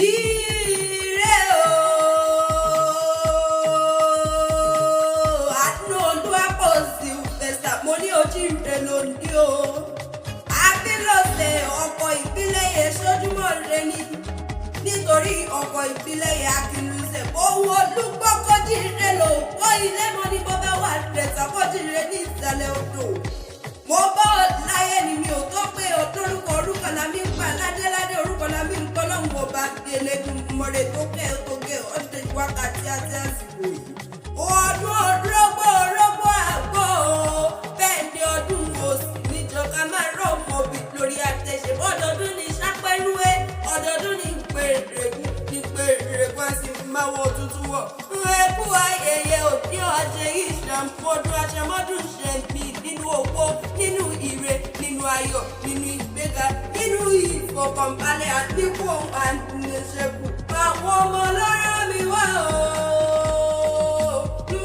ire o àánú Olúwapọ̀ sí fẹsà mo ní ojíire lónìí o akínlọ́sẹ̀ ọkọ̀ ìpínlẹ̀ yẹn sójúmọ́ rẹ ni nítorí ọkọ̀ ìpínlẹ̀ yẹn akínlọ́sẹ̀ owó olúgbọ́kọ́jíire lò kọ́ ilé mọ́ ní bọ́bá wà rẹ̀ sàkọ́jíire ní ìsàlẹ̀ odò mo bọ́ láyé ni mi ò tó pé orúkọ la mi ń pa ládéládé orúkọ la mi ń kọ́ lọ́hùn ọba délé mọ̀rẹ́ tó kẹ́ ọ̀dẹ̀ wákàtí àti àsìkò yìí. ọdún orógbó àgbọ̀ bẹ́ẹ̀ ni ọdún oṣù níjọba máa rọ̀ mọ́ bí lórí àtẹ̀ṣe ọdọọdún ní sápẹ́lúwé ọdọọdún ní pèrègùn àti máwọ̀ tuntun wọ̀. ẹkú ayẹyẹ òní ọjọ́ ìṣàmọ́dún aṣàmọ́dún ṣẹ̀mí nínú owó nínú ire nínú ayọ̀ nínú ìgbéga nínú ìfọkànbalẹ̀ àdínkù àdínẹ́sẹ̀kù àwọn ọmọ ọlọ́rọ̀ mi wá o.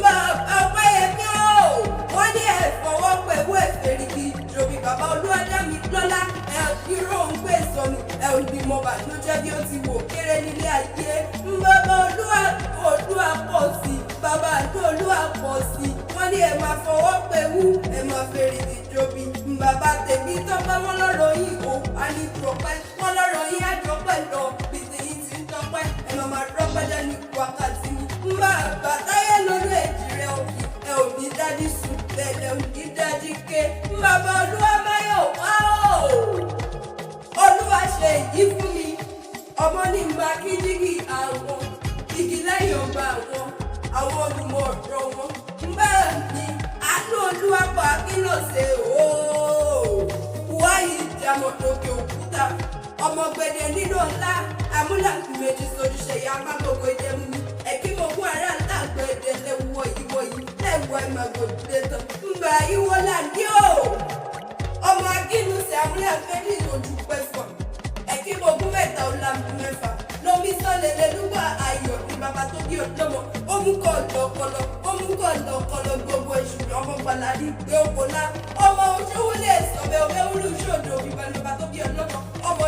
bàbá yẹmí o wọ́n ní ẹ̀fọwọ́ pẹ̀lú ẹ̀fẹ̀rìkì ìjòbí bàbá Olúwadámi lọ́lá ẹ̀ irọ́ ń gbé sọnù ẹ̀ ò ní mọ bàjọ́jẹ́ bí ó ti wò kéré nílé ayé. bàbá Olúwapọ̀ sí bàbá Olúwapọ̀ sí wọ́n ní ẹ̀ máa fọwọ́ pẹ̀lú ẹ̀ máa fẹ̀rìkì ìjòbí bàbá tèmi tọ́pẹ́ wọn lọ́rọ̀ yìí o a ní tọpẹ́ wọn lọ́rọ̀ yìí àjọpẹ́ lọ bìtì yìí ti ń tọpẹ́ ẹ̀ máa dọ́pẹ́ dání wákàtí mi. bàbá táyé lórí èjì rẹ̀ òkè ẹ̀ ò ní dádì sùn bẹ́ẹ̀ ò ní dádì ké. bàbá Olúwamáyọ̀ wá o Olúwa ṣe èyí fún mi ọmọ ní ìgbà kíjíkì àwọn igi lẹ́yìn ọgbà àwọn olùmọ̀ ọ̀dọ́ wọn bẹ́ẹ̀ ni àánú Olúwapọ̀ Akínlọ́sẹ̀ wáyé ìjàmọ̀ lókè òkúta ọmọ gbẹdẹ nínú ńlá amúlàkù méjì sojúṣe ìyá amágbogbo ìjẹun ni ẹkí mo fún ara ńlá gbẹdẹ lẹwọ yìí lẹwọ ìmàgòdìdẹ tán ńgbà ìwọ là ní o ọmọ Akínlọ́sẹ̀ amúlàkù méjì lójú pẹfọ ẹkí mo fún mẹ́ta ọ̀làmù mẹ́fà lómi sọ́lẹ̀lẹ̀ lúgbà ayọ̀ ní bàbá tó bí ọlọ́mọ ó mú kọ́ ọ̀dọ̀kọlọ gbogbo èṣù ọmọ gbàládì gbé òkòlá ọmọ òṣòwò lè sọ̀bẹ̀ ọ̀bẹ̀ olùṣòdò òbíbá ní bàbá tó bí ọlọ́mọ ọmọ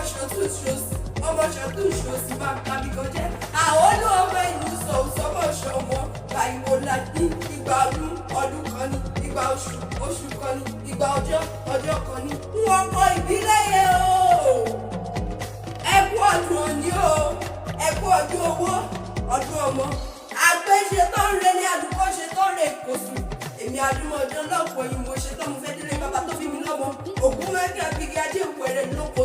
ṣọ̀tún ṣòsì máa tàbí kan jẹ́ àwọn ọmọ ìlú sọ̀mọ̀ ṣọ̀mọ́ báyìí láti ìgbà ọdún kan ní ìgbà oṣù kan ní ìgbà ọjọ́ kan ní wọn kọ ìbílẹ̀ yẹn o ẹkú ọdún òní o ẹkú ọdún owó ọdún ọmọ àgbẹ̀ ṣe tó ń re ní àdúgbò ṣe tó ń re kò sùn èmi àdúmọ̀dán lọ́pọ̀ yìí mo ṣe tó mo fẹ́ délé bàbá tó bí mi lọ́mọ ògún mẹ́kẹ́ àbíkí ajé ìwẹ̀rẹ̀ lóko